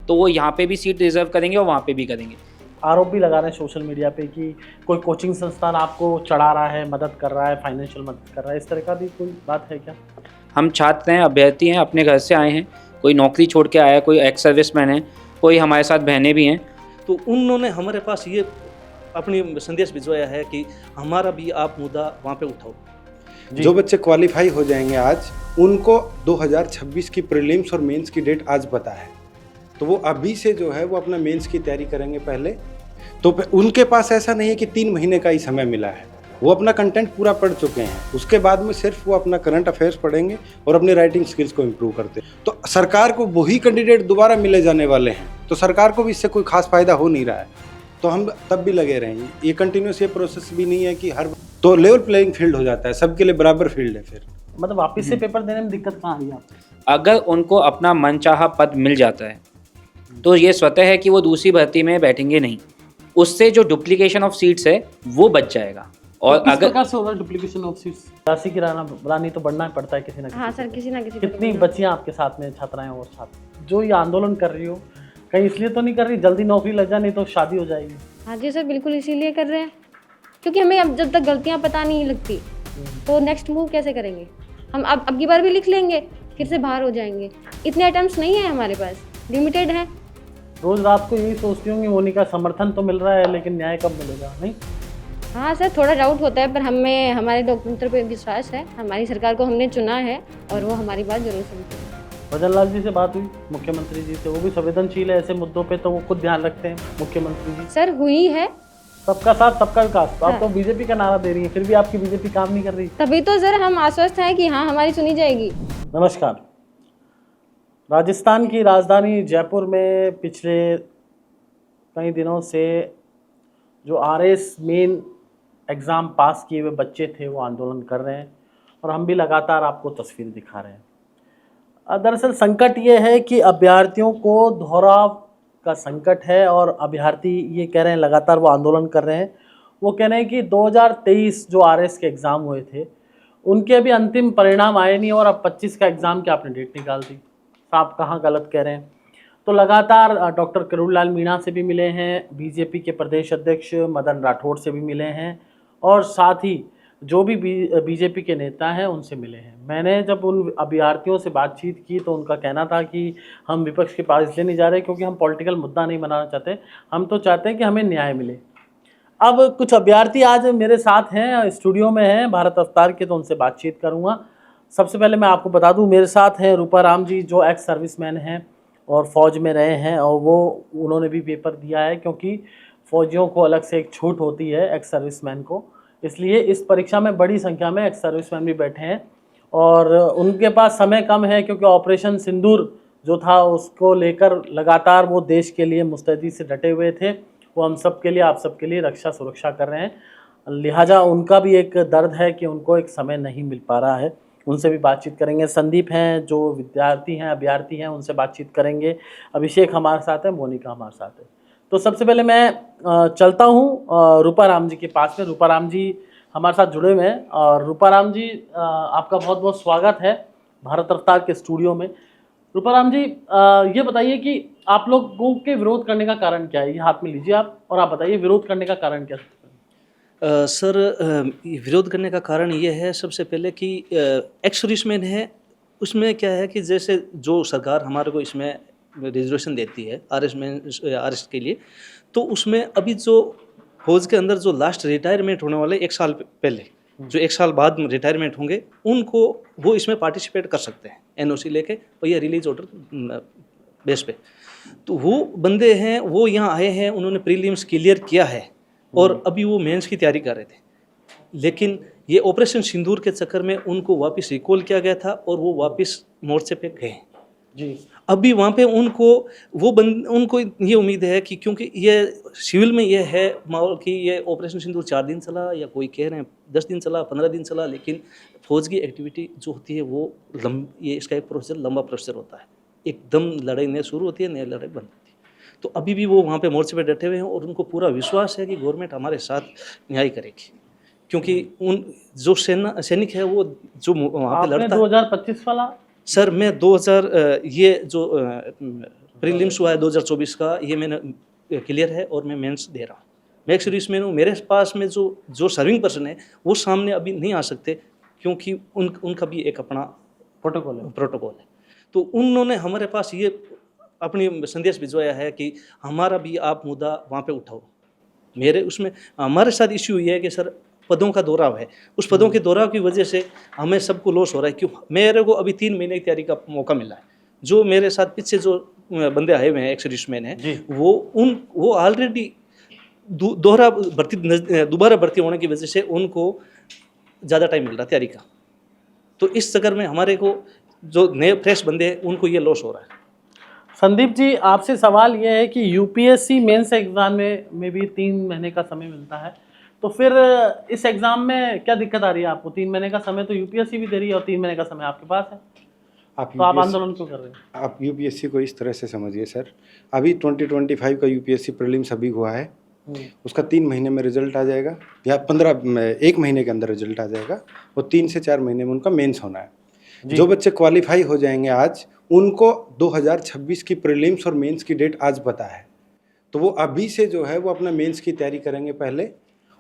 तो वो यहाँ पे भी सीट रिजर्व करेंगे और वहाँ पे भी करेंगे। आरोप भी लगा रहे हैं सोशल मीडिया पे कि कोई कोचिंग संस्थान आपको चढ़ा रहा है, मदद कर रहा है, फाइनेंशियल मदद कर रहा है, इस तरह का भी कोई बात है क्या? हम छात्र हैं, अभ्यर्थी हैं, अपने घर से आए हैं, कोई नौकरी छोड़ के आया है, कोई एक्स सर्विसमैन है, कोई हमारे साथ बहनें भी हैं। तो उन्होंने हमारे पास ये अपनी संदेश भिजवाया है कि हमारा भी आप मुद्दा वहाँ पे उठाओ। जो बच्चे क्वालिफाई हो जाएंगे आज, उनको 2026 की प्रीलिम्स और मेंस की डेट आज पता है, तो वो अभी से जो है वो अपना मेंस की तैयारी करेंगे पहले। तो उनके पास ऐसा नहीं है कि 3 महीने का ही समय मिला है, वो अपना कंटेंट पूरा पढ़ चुके हैं। उसके बाद में सिर्फ वो अपना करंट अफेयर्स पढ़ेंगे और अपने राइटिंग स्किल्स को इम्प्रूव करते हैं। तो सरकार को वही कैंडिडेट दोबारा मिले जाने वाले हैं, तो सरकार को भी इससे कोई खास फायदा हो नहीं रहा है, तो हम तब भी लगे रहेंगे। ये कंटिन्यूस ये प्रोसेस भी नहीं है कि हर तो लेवल प्लेइंग फील्ड हो जाता है, सबके लिए बराबर फील्ड है। फिर मतलब वापस से पेपर देने में दिक्कत कहाँ आ रही है आपको? अगर उनको अपना मनचाहा पद मिल जाता है तो ये स्वतः है कि वो दूसरी भर्ती में बैठेंगे नहीं, उससे जो डुप्लीकेशन ऑफ सीट्स है वो बच जाएगा। और तो किस अगर प्रकार से होगा डुप्लीकेशन ऑफ सीट्स? राशि की रानी तो बढ़ना ही पड़ता है किसी ना किसी। हाँ सर, किसी ना किसी कितनी बच्चियां आपके साथ में, छात्राएं और छात्र जो ये आंदोलन कर रही हो, कहीं इसलिए तो नहीं कर रही जल्दी नौकरी लग जाए, नहीं तो शादी हो जाएगी? हाँ जी सर, बिल्कुल इसीलिए कर रहे हैं, क्योंकि हमें अब जब तक गलतियाँ पता नहीं लगती तो नेक्स्ट मूव कैसे करेंगे। हम अब की बार भी लिख लेंगे, फिर से बाहर हो जाएंगे। इतने अटेम्प्ट्स नहीं है हमारे पास, लिमिटेड है। रोज रात को यही सोचती हूँ कि मोनिका समर्थन तो मिल रहा है लेकिन न्याय कब मिलेगा? नहीं हाँ सर, थोड़ा डाउट होता है, पर हमें हमारे लोकतंत्र पे विश्वास है। हमारी सरकार को हमने चुना है और वो हमारी बात जरूर सुनती है। भजन लाल जी से बात हुई, मुख्यमंत्री जी से, वो भी संवेदनशील है ऐसे मुद्दों पे, तो वो खुद ध्यान रखते हैं मुख्यमंत्री जी। सर हुई है, सबका साथ सबका विकास। तो आप हाँ। तो बीजेपी का नारा दे रही है, फिर भी आपकी बीजेपी काम नहीं कर रही। तभी तो सर हम आश्वस्त हैं कि हाँ हमारी सुनी जाएगी। नमस्कार। राजस्थान की राजधानी जयपुर में पिछले कई दिनों से जो आरएस मेन एग्ज़ाम पास किए हुए बच्चे थे वो आंदोलन कर रहे हैं और हम भी लगातार आपको तस्वीर दिखा रहे हैं। दरअसल संकट ये है कि अभ्यर्थियों को दोहराव का संकट है और अभ्यर्थी ये कह रहे हैं, लगातार वो आंदोलन कर रहे हैं। वो कह रहे हैं कि 2023 जो आरएस के एग्ज़ाम हुए थे उनके अभी अंतिम परिणाम आए नहीं और अब 25 का एग्ज़ाम की आपने डेट निकाल दी। आप कहाँ गलत कह रहे हैं? तो लगातार डॉक्टर करुणलाल मीणा से भी मिले हैं, बीजेपी के प्रदेश अध्यक्ष मदन राठौड़ से भी मिले हैं और साथ ही जो भी बीजेपी के नेता हैं उनसे मिले हैं। मैंने जब उन अभ्यर्थियों से बातचीत की तो उनका कहना था कि हम विपक्ष के पास इसलिए नहीं जा रहे क्योंकि हम पॉलिटिकल मुद्दा नहीं बनाना चाहते, हम तो चाहते हैं कि हमें न्याय मिले। अब कुछ अभ्यर्थी आज मेरे साथ हैं, स्टूडियो में हैं भारत अवतार के, तो उनसे बातचीत करूँगा। सबसे पहले मैं आपको बता दूं, मेरे साथ हैं रूपा राम जी जो एक्स सर्विसमैन हैं और फ़ौज में रहे हैं और वो उन्होंने भी पेपर दिया है, क्योंकि फ़ौजियों को अलग से एक छूट होती है एक्स सर्विसमैन को, इसलिए इस परीक्षा में बड़ी संख्या में एक्स सर्विसमैन भी बैठे हैं और उनके पास समय कम है क्योंकि ऑपरेशन सिंदूर जो था उसको लेकर लगातार वो देश के लिए मुस्तैदी से डटे हुए थे। वो हम सब के लिए, आप सबके लिए रक्षा सुरक्षा कर रहे हैं, लिहाजा उनका भी एक दर्द है कि उनको एक समय नहीं मिल पा रहा है। उनसे भी बातचीत करेंगे। संदीप हैं जो विद्यार्थी हैं, अभ्यर्थी हैं, उनसे बातचीत करेंगे। अभिषेक हमारे साथ है, मोनिका हमारे साथ है। तो सबसे पहले मैं चलता हूँ रूपा राम जी के पास में। रूपा राम जी हमारे साथ जुड़े हुए हैं और रूपा राम जी आपका बहुत बहुत स्वागत है भारत रफ्तार के स्टूडियो में। रूपा राम जी ये बताइए कि आप लोगों के विरोध करने का कारण क्या है? ये हाथ में लीजिए आप और आप बताइए विरोध करने का कारण क्या है? सर विरोध करने का कारण ये है सबसे पहले कि एक्स सर्विसमैन है, उसमें क्या है कि जैसे जो सरकार हमारे को इसमें रिजर्वेशन देती है आरएस के लिए, तो उसमें अभी जो फौज के अंदर जो लास्ट रिटायरमेंट होने वाले 1 साल पहले, जो 1 साल बाद रिटायरमेंट होंगे, उनको वो इसमें पार्टिसिपेट कर सकते हैं एनओसी लेके और ये रिलीज ऑर्डर बेस पे। तो वो बंदे हैं, वो यहाँ आए हैं, उन्होंने प्रीलिम्स क्लियर किया है और अभी वो मेंस की तैयारी कर रहे थे, लेकिन ये ऑपरेशन सिंदूर के चक्कर में उनको वापस रिकॉल किया गया था और वो वापस मोर्चे पे गए जी। अभी वहाँ पे उनको ये उम्मीद है कि क्योंकि ये सिविल में ये है माहौल कि ये ऑपरेशन सिंदूर 4 दिन चला, या कोई कह रहे हैं 10 दिन चला, 15 दिन चला, लेकिन फौज की एक्टिविटी जो होती है वो ये इसका एक प्रोसीजर, लंबा प्रोसीजर होता है। एकदम लड़ाई नई शुरू होती है, नई लड़ाई बंद होती है। तो अभी भी वो वहाँ पे मोर्चे पे डटे हुए हैं और उनको पूरा विश्वास है कि गवर्नमेंट हमारे साथ न्याय करेगी, क्योंकि उन जो सैनिक है वो जो वहाँ पे लड़ता है। 2025 वाला सर मैं 2000 ये जो प्रीलिम्स हुआ है 2024 का, ये मैंने क्लियर है और मैं मेंस दे रहा हूँ। मैं एक सर्विसमैन हूँ, मेरे पास में जो सर्विंग पर्सन है वो सामने अभी नहीं आ सकते, क्योंकि उनका भी एक अपना प्रोटोकॉल है। तो उन्होंने हमारे पास ये अपनी संदेश भिजवाया है कि हमारा भी आप मुद्दा वहाँ पे उठाओ। मेरे उसमें हमारे साथ इश्यू ये है कि सर पदों का दोहराव है, उस पदों के दोहराव की वजह से हमें सबको लॉस हो रहा है। क्यों? मेरे को अभी 3 महीने की तैयारी का मौका मिला है। जो मेरे साथ पीछे जो बंदे आए हुए हैं, एक्स सर्विसमैन हैं, वो ऑलरेडी दोबारा भर्ती होने की वजह से उनको ज़्यादा टाइम मिल रहा है तैयारी का। तो इस चक्कर में हमारे को जो नए फ्रेश बंदे हैं उनको ये लॉस हो रहा है। संदीप जी, आपसे सवाल ये है कि यूपीएससी मेंस एग्जाम में भी 3 महीने का समय मिलता है, तो फिर इस एग्जाम में क्या दिक्कत आ रही है आपको? 3 महीने का समय तो यूपीएससी भी दे रही है और 3 महीने का समय आपके पास है, तो आप आंदोलन क्यों कर रहे हैं? आप यूपीएससी को इस तरह से समझिए सर, अभी 2025 का यूपीएससी प्रीलिम्स अभी हुआ है, उसका 3 महीने में रिजल्ट आ जाएगा या 1 महीने के अंदर रिजल्ट आ जाएगा, और 3 से 4 महीने में उनका मेंस होना है। जो बच्चे क्वालिफाई हो जाएंगे आज, उनको 2026 की प्रीलिम्स और मेंस की डेट आज पता है, तो वो अभी से जो है वो अपना मेंस की तैयारी करेंगे पहले,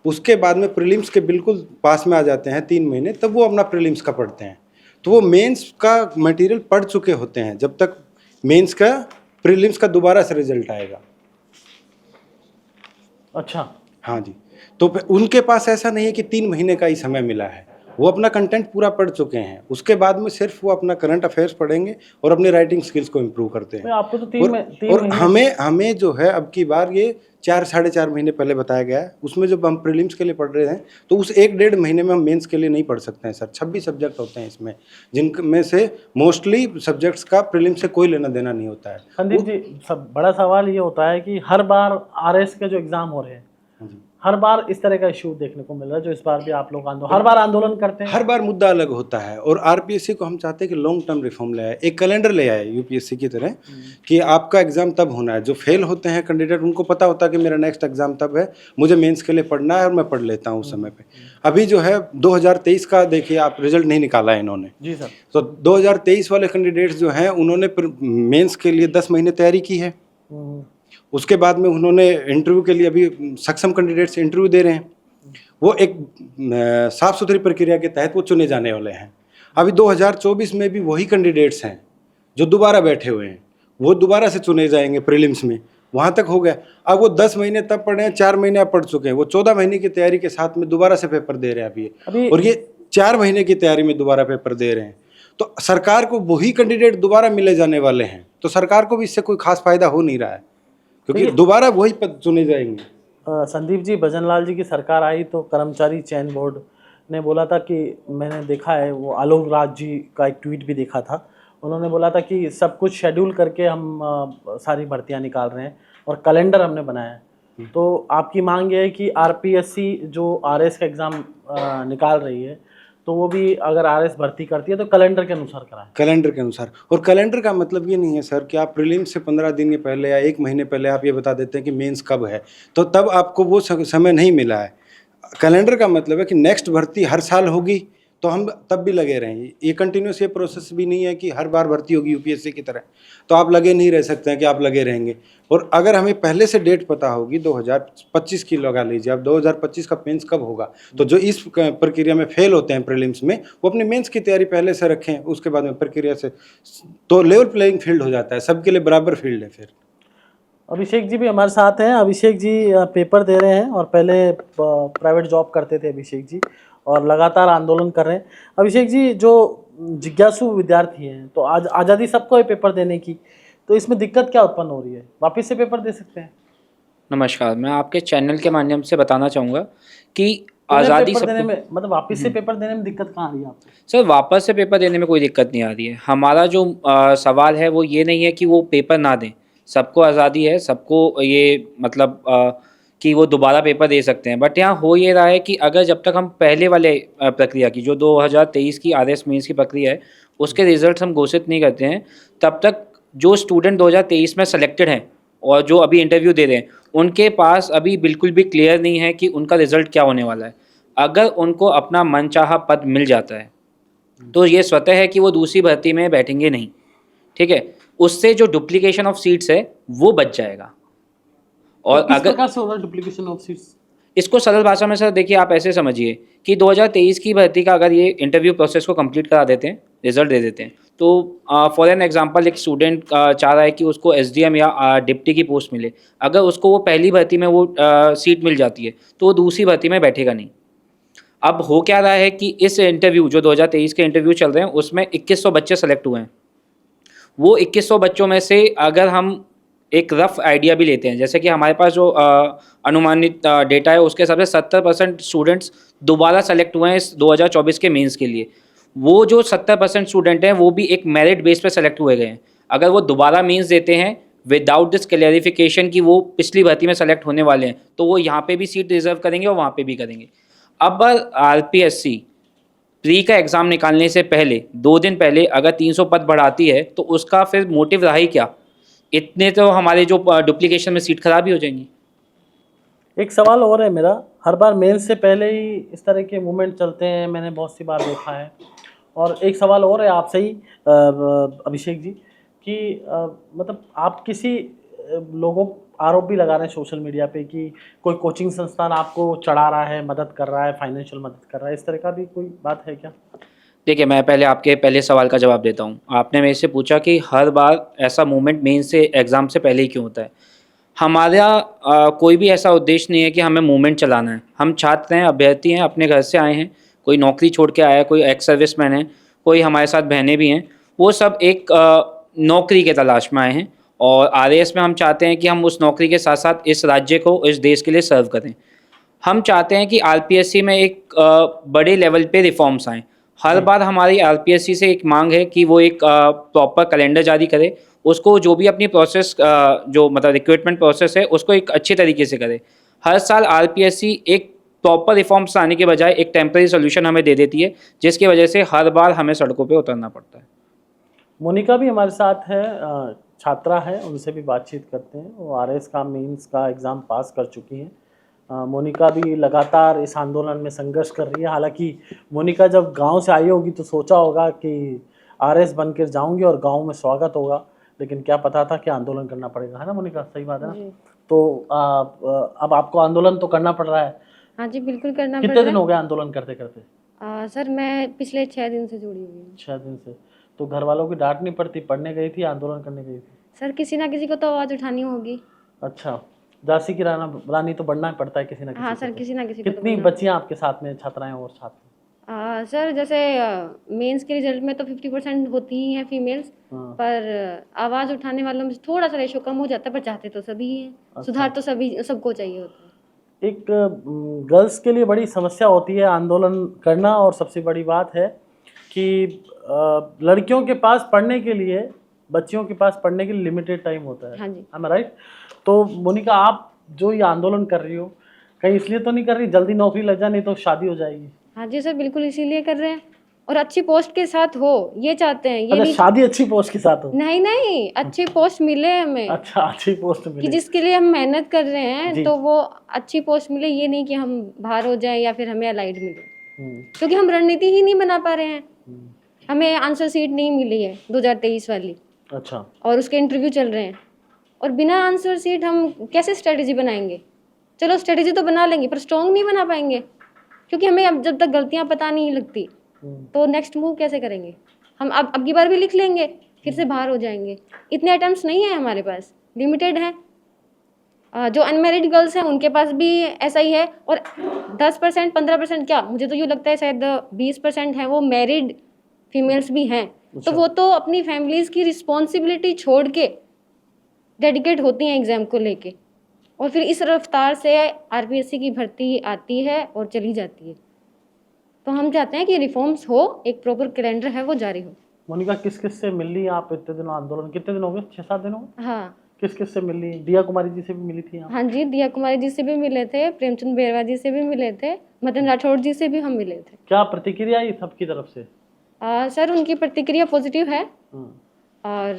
उसके बाद में प्रीलिम्स के बिल्कुल पास में आ जाते हैं 3 महीने, तब वो अपना प्रीलिम्स का पढ़ते हैं। तो वो मेंस का मटेरियल पढ़ चुके होते हैं जब तक मेंस का प्रीलिम्स का दोबारा से रिजल्ट आएगा। अच्छा, हाँ जी, तो उनके पास ऐसा नहीं है कि 3 महीने का ही समय मिला है, वो अपना कंटेंट पूरा पढ़ चुके हैं, उसके बाद में सिर्फ वो अपना करंट अफेयर्स पढ़ेंगे और अपनी राइटिंग स्किल्स को इम्प्रूव करते हैं। आपको तो 3 और हमें जो है अब की बार ये 4-4.5 महीने पहले बताया गया है, उसमें जब हम प्रीलिम्स के लिए पढ़ रहे हैं तो उस 1-1.5 महीने में हम मेंस के लिए नहीं पढ़ सकते हैं सर। 26 सब्जेक्ट होते हैं इसमें, जिनमें से मोस्टली सब्जेक्ट्स का प्रीलिम्स से कोई लेना देना नहीं होता है। संदीप जी, सब बड़ा सवाल ये होता है कि हर बार आरएस के जो एग्जाम हो रहे हैं, हर बार इस तरह का इशू देखने को मिल रहा है, जो इस बार भी आप लोग हर बार आंदोलन करते हैं। हर बार मुद्दा अलग होता है, और आरपीएससी को हम चाहते हैं कि लॉन्ग टर्म रिफॉर्म ले आए, एक कैलेंडर ले आए यूपीएससी की तरह, कि आपका एग्जाम तब होना है। जो फेल होते हैं कैंडिडेट, उनको पता होता है कि मेरा नेक्स्ट एग्जाम तब है, मुझे मेंस के लिए पढ़ना है और मैं पढ़ लेता हूँ उस समय पे। अभी जो है 2023 का देखिए आप, रिजल्ट नहीं निकाला है इन्होंने जी सर। तो 2023 वाले कैंडिडेट्स जो हैं उन्होंने मेंस के लिए 10 महीने तैयारी की है, उसके बाद में उन्होंने इंटरव्यू के लिए, अभी सक्षम कैंडिडेट्स इंटरव्यू दे रहे हैं, वो एक साफ सुथरी प्रक्रिया के तहत वो चुने जाने वाले हैं। अभी 2024 में भी वही कैंडिडेट्स हैं जो दोबारा बैठे हुए हैं, वो दोबारा से चुने जाएंगे प्रीलिम्स में, वहाँ तक हो गया। अब वो 10 महीने तब पढ़े हैं, 4 महीने अब पढ़ चुके हैं, वो 14 महीने की तैयारी के साथ में दोबारा से पेपर दे रहे हैं अभी, और ये 4 महीने की तैयारी में दोबारा पेपर दे रहे हैं। तो सरकार को वही कैंडिडेट दोबारा मिले जाने वाले हैं, तो सरकार को भी इससे कोई खास फायदा हो नहीं रहा है, क्योंकि दोबारा वही पद चुने जाएंगे। संदीप जी, भजनलाल जी की सरकार आई तो कर्मचारी चयन बोर्ड ने बोला था कि, मैंने देखा है वो आलोक राज जी का एक ट्वीट भी देखा था, उन्होंने बोला था कि सब कुछ शेड्यूल करके हम सारी भर्तियां निकाल रहे हैं और कैलेंडर हमने बनाया है। तो आपकी मांग ये है कि आरपीएससी जो आरएस का एग्ज़ाम निकाल रही है, तो वो भी अगर आरएस भर्ती करती है तो कैलेंडर के अनुसार कराएं। कैलेंडर के अनुसार, और कैलेंडर का मतलब ये नहीं है सर कि आप प्रीलिम्स से 15 दिन के पहले या 1 महीने पहले आप ये बता देते हैं कि मेंस कब है, तो तब आपको वो समय नहीं मिला है। कैलेंडर का मतलब है कि नेक्स्ट भर्ती हर साल होगी, तो हम तब भी लगे रहेंगे। ये कंटिन्यूस ये प्रोसेस भी नहीं है कि हर बार भर्ती होगी यूपीएससी की तरह, तो आप लगे नहीं रह सकते हैं कि आप लगे रहेंगे। और अगर हमें पहले से डेट पता होगी 2025 की, लगा लीजिए अब 2025 का मेंस कब होगा, तो जो इस प्रक्रिया में फेल होते हैं प्रीलिम्स में, वो अपनी मेंस की तैयारी पहले से रखें, उसके बाद में प्रक्रिया से, तो लेवल प्लेइंग फील्ड हो जाता है, सबके लिए बराबर फील्ड है। फिर अभिषेक जी भी हमारे साथ हैं। अभिषेक जी पेपर दे रहे हैं और पहले प्राइवेट जॉब करते थे अभिषेक जी, और लगातार आंदोलन कर रहे हैं। अभिषेक जी, जो जिज्ञासु विद्यार्थी हैं, तो आज आज़ादी सबको है पेपर देने की, तो इसमें दिक्कत क्या उत्पन्न हो रही है? वापस से पेपर दे सकते हैं? नमस्कार, मैं आपके चैनल के माध्यम से बताना चाहूँगा कि आज़ादी देने में, मतलब वापस से पेपर देने में दिक्कत कहाँ आ रही है आपको? सर, वापस से पेपर देने में कोई दिक्कत नहीं आ रही है। हमारा जो सवाल है वो ये नहीं है कि वो पेपर ना दें, सबको आज़ादी है, सबको ये मतलब कि वो दोबारा पेपर दे सकते हैं। बट यहाँ हो ये रहा है कि अगर जब तक हम पहले वाले प्रक्रिया की, जो 2023 की आरएस मेंस की प्रक्रिया है, उसके रिजल्ट हम घोषित नहीं करते हैं, तब तक जो स्टूडेंट 2023 में सेलेक्टेड हैं और जो अभी इंटरव्यू दे रहे हैं, उनके पास अभी बिल्कुल भी क्लियर नहीं है कि उनका रिजल्ट क्या होने वाला है। अगर उनको अपना मनचाहा पद मिल जाता है तो ये स्वतः है कि वो दूसरी भर्ती में बैठेंगे नहीं, ठीक है। उससे जो डुप्लीकेशन ऑफ सीट्स है वो बच जाएगा। और तो किस अगर प्रकार से होगा डुप्लीकेशन ऑफ सीट्स? इसको सरल भाषा में सर देखिए, आप ऐसे समझिए कि 2023 की भर्ती का अगर ये इंटरव्यू प्रोसेस को कंप्लीट करा देते हैं, रिजल्ट दे देते हैं, तो फॉर एन एग्जांपल एक स्टूडेंट चाह रहा है कि उसको एसडीएम या डिप्टी की पोस्ट मिले। अगर उसको वो पहली भर्ती में वो सीट मिल जाती है तो वो दूसरी भर्ती में बैठेगा नहीं। अब हो क्या रहा है कि इस इंटरव्यू जो 2023 के इंटरव्यू चल रहे हैं उसमें 2100 बच्चे सेलेक्ट हुए हैं। वो 2100 बच्चों में से अगर हम एक रफ आइडिया भी लेते हैं, जैसे कि हमारे पास जो अनुमानित डेटा है उसके हिसाब से 70% स्टूडेंट्स दोबारा सेलेक्ट हुए हैं इस 2024 के मेंस के लिए। वो जो 70% स्टूडेंट हैं वो भी एक मेरिट बेस पे सेलेक्ट हुए गए हैं। अगर वो दोबारा मेंस देते हैं विदाउट दिस क्लैरिफिकेशन कि वो पिछली भर्ती में सेलेक्ट होने वाले हैं, तो वो यहाँ पे भी सीट रिजर्व करेंगे और वहाँ पे भी करेंगे। अब आरपीएससी प्री का एग्ज़ाम निकालने से पहले 2 दिन पहले अगर 300 पद बढ़ाती है तो उसका फिर मोटिव रहा ही क्या? इतने तो हमारे जो डुप्लीकेशन में सीट खराब ही हो जाएंगी। एक सवाल और है मेरा, हर बार मेंस से पहले ही इस तरह के मूवमेंट चलते हैं, मैंने बहुत सी बार देखा है। और एक सवाल और है आपसे ही अभिषेक जी कि मतलब आप किसी लोगों आरोप भी लगा रहे हैं सोशल मीडिया पे कि कोई कोचिंग संस्थान आपको चढ़ा रहा है, मदद कर रहा है, फाइनेंशियल मदद कर रहा है, इस तरह का भी कोई बात है क्या? देखिए, मैं पहले आपके पहले सवाल का जवाब देता हूँ। आपने मेरे से पूछा कि हर बार ऐसा मूवमेंट मेन से एग्ज़ाम से पहले ही क्यों होता है। हमारा कोई भी ऐसा उद्देश्य नहीं है कि हमें मूवमेंट चलाना है। हम छात्र हैं, अभ्यर्थी हैं, अपने घर से आए हैं, कोई नौकरी छोड़ के आया है, कोई एक्स सर्विसमैन है, कोई हमारे साथ बहनें भी हैं। वो सब एक नौकरी के तलाश में आए हैं और आरएएस में हम चाहते हैं कि हम उस नौकरी के साथ साथ इस राज्य को, इस देश के लिए सर्व करें। हम चाहते हैं कि आरपीएससी में एक बड़े लेवल पे रिफॉर्म्स आएँ। हर बार हमारी आरपीएससी से एक मांग है कि वो एक प्रॉपर कैलेंडर जारी करे, उसको जो भी अपनी प्रोसेस जो मतलब रिक्रूटमेंट प्रोसेस है उसको एक अच्छे तरीके से करे। हर साल आरपीएससी एक प्रॉपर रिफॉर्म्स आने के बजाय एक टेम्पररी सोल्यूशन हमें दे देती है, जिसकी वजह से हर बार हमें सड़कों पे उतरना पड़ता है। मोनिका भी हमारे साथ है, छात्रा है, उनसे भी बातचीत करते हैं। वो आरएस का मेंस का एग्ज़ाम पास कर चुकी हैं। मोनिका भी लगातार इस आंदोलन में संघर्ष कर रही है। हालांकि मोनिका जब गांव से आई होगी तो सोचा होगा कि आरएस बनकर जाऊंगी और गांव में स्वागत होगा, लेकिन क्या पता था कि आंदोलन करना पड़ेगा, है ना मोनिका? सही बात है ना? तो अब आपको आंदोलन तो करना पड़ रहा है। हाँ जी, बिल्कुल करना पड़ कितने रहा दिन है। हो गए आंदोलन करते करते? सर मैं पिछले 6 दिन से जुड़ी हुई हूँ। 6 दिन से। तो घर वालों की डांट नहीं पड़ती? पढ़ने गई थी, आंदोलन करने गई थी? सर किसी ना किसी को तो आवाज़ उठानी होगी। अच्छा, झांसी की रानी तो बनना ही पड़ता है किसी ना किसी हाँ को सर, तो। किसी ना किसी को तो कितनी बनना। बच्चियां आपके साथ में, छात्राएं और छात्र? सर जैसे मेंस के रिजल्ट में तो 50% होती ही हैं फीमेल्स, हाँ। पर आवाज़ उठाने वालों में थोड़ा सा रेशो कम हो जाता है, पर चाहते तो सभी हैं। अच्छा। सुधार तो सभी सबको चाहिए होता है। एक गर्ल्स के लिए बड़ी समस्या होती है आंदोलन करना, और सबसे बड़ी बात है कि लड़कियों के पास पढ़ने के लिए, बच्चियों के पास पढ़ने के लिए लिमिटेड टाइम होता है। हाँ जी। am I right? तो मोनिका, आप जो ये आंदोलन कर रही हो कहीं इसलिए तो नहीं कर रही जल्दी नौकरी लग जाए, नहीं तो शादी हो जाएगी? हाँ जी सर, बिल्कुल इसीलिए कर रहे हैं, और अच्छी पोस्ट के साथ हो ये चाहते हैं। ये अच्छा, नहीं, शादी अच्छी पोस्ट के साथ हो? नहीं नहीं, अच्छी पोस्ट मिले हमें, अच्छा, अच्छी पोस्ट कि मिले। जिसके लिए हम मेहनत कर रहे जी। हैं तो वो अच्छी पोस्ट मिले। ये नहीं कि हम बाहर हो जाए या फिर हमें अलाइड मिले, हम्म, क्योंकि हम रणनीति ही नहीं बना पा रहे हैं। हमें आंसर सीट नहीं मिली है 2023 वाली, अच्छा। और उसके इंटरव्यू चल रहे हैं, और बिना आंसर सीट हम कैसे स्ट्रेटजी बनाएंगे? चलो स्ट्रेटजी तो बना लेंगे पर स्ट्रॉन्ग नहीं बना पाएंगे, क्योंकि हमें अब जब तक गलतियां पता नहीं लगती तो नेक्स्ट मूव कैसे करेंगे? हम अब की बार भी लिख लेंगे, फिर से बाहर हो जाएंगे। इतने अटेम्प्ट्स नहीं है हमारे पास, लिमिटेड हैं। जो अनमेरिड गर्ल्स हैं उनके पास भी ऐसा ही है, और 10% 15% क्या, मुझे तो यूँ लगता है शायद 20% है वो मैरिड फीमेल्स भी हैं। तो वो तो अपनी फैमिलीज़ की रिस्पॉन्सिबिलिटी छोड़ के डेडिकेट होती हैं एग्ज़ाम को लेके, और फिर इस रफ्तार से आरपीएससी की भर्ती आती है और चली जाती है। तो हम चाहते हैं कि रिफॉर्म्स हो, एक प्रॉपर कैलेंडर है वो जारी हो। मोनिका, किस किस से मिल ली आप इतने दिनों आंदोलन? कितने दिन हो गए? 6-7 दिन हो गए? हाँ किस किस से मिल ली? दिया कुमारी जी से भी मिली थी आप? हाँ जी, दिया कुमारी जी से भी मिले थे, प्रेमचंद बेरवा जी से भी मिले थे, मदन राठौड़ जी से भी हम मिले थे। क्या प्रतिक्रिया आई सबकी तरफ से? सर उनकी प्रतिक्रिया पॉजिटिव है, और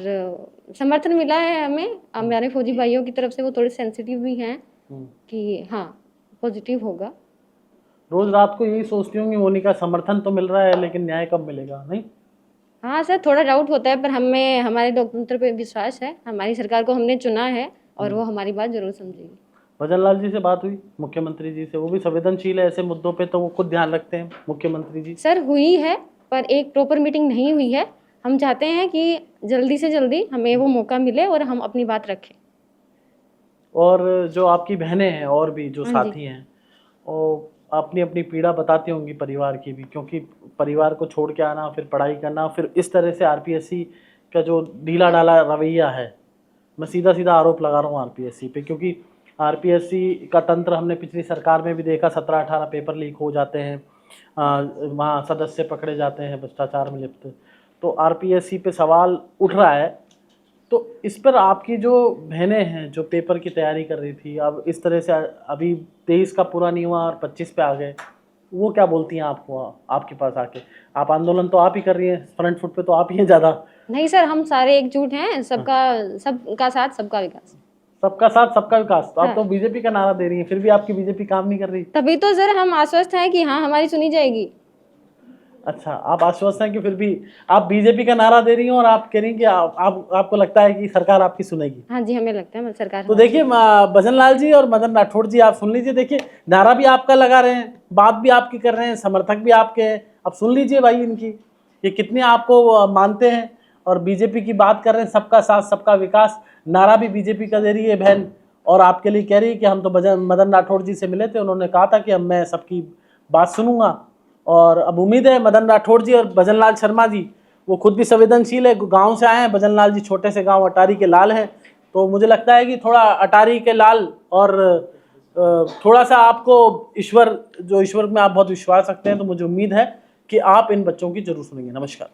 समर्थन मिला है हमें। हमारे फौजी भाइयों की तरफ से वो थोड़े सेंसिटिव भी हैं कि हाँ पॉजिटिव होगा। रोज रात को यही सोचती होंगी मोनिका, समर्थन तो मिल रहा है लेकिन न्याय कब मिलेगा? नहीं? हाँ सर, थोड़ा डाउट होता है, पर हमें हमारे लोकतंत्र पे विश्वास है, हमारी सरकार को हमने चुना है और वो हमारी बात जरूर समझेगी। भजन लाल जी से बात हुई मुख्यमंत्री जी से? वो भी संवेदनशील है ऐसे मुद्दों पे, तो वो खुद ध्यान रखते हैं मुख्यमंत्री जी। सर हुई है, पर एक प्रॉपर मीटिंग नहीं हुई है। हम चाहते हैं कि जल्दी से जल्दी हमें वो मौका मिले और हम अपनी बात रखें। और जो आपकी बहनें हैं और भी जो हाँ जी। साथी हैं, वो अपनी अपनी पीड़ा बताती होंगी परिवार की भी, क्योंकि परिवार को छोड़ के आना, फिर पढ़ाई करना, फिर इस तरह से आरपीएससी का जो ढीला डाला रवैया है, मैं सीधा सीधा आरोप लगा रहा हूँ आरपीएससी पे, क्योंकि आरपीएससी का तंत्र हमने पिछली सरकार में भी देखा, 17-18 पेपर लीक हो जाते हैं, वहाँ सदस्य पकड़े जाते हैं भ्रष्टाचार में लिप्त। तो आरपीएससी पे सवाल उठ रहा है। तो इस पर आपकी जो बहनें हैं जो पेपर की तैयारी कर रही थी, अब इस तरह से अभी 23 का पूरा नहीं हुआ और 25 पे आ गए, वो क्या बोलती हैं आपको, आपके पास आके? आप आंदोलन तो आप ही कर रही हैं, फ्रंट फुट पे तो आप ही हैं ज़्यादा। नहीं सर, हम सारे एकजुट हैं, सबका साथ सबका विकास। सबका साथ सबका विकास, तो आप हाँ। तो बीजेपी का नारा दे रही हैं, फिर भी आपकी बीजेपी काम नहीं कर रही। तभी तो सर हम आश्वस्त हैं कि हाँ हमारी सुनी जाएगी। अच्छा, आप आश्वस्त हैं कि फिर भी आप बीजेपी का नारा दे रही हैं और आप कह रही हैं कि आपको लगता है कि सरकार आपकी सुनेगी। हाँ जी, हमें लगता है सरकार। तो देखिए भजन लाल जी और मदन राठौड़ जी, आप सुन लीजिए। देखिए, नारा भी आपका लगा रहे हैं, बात भी आपकी कर रहे हैं, समर्थक भी आपके हैं। अब सुन लीजिए भाई इनकी, ये कितने आपको मानते हैं और बीजेपी की बात कर रहे हैं, सबका साथ सबका विकास। नारा भी बीजेपी का दे रही है बहन, और आपके लिए कह रही है कि हम तो मदन राठौड़ जी से मिले थे, उन्होंने कहा था कि मैं सबकी बात सुनूंगा। और अब उम्मीद है मदन राठौड़ जी और भजन लाल शर्मा जी, वो खुद भी संवेदनशील है, गांव से आए हैं। भजन लाल जी छोटे से गांव अटारी के लाल हैं, तो मुझे लगता है कि थोड़ा अटारी के लाल और थोड़ा सा आपको ईश्वर में आप बहुत विश्वास रखते हैं, तो मुझे उम्मीद है कि आप इन बच्चों की जरूर सुनेंगे। नमस्कार।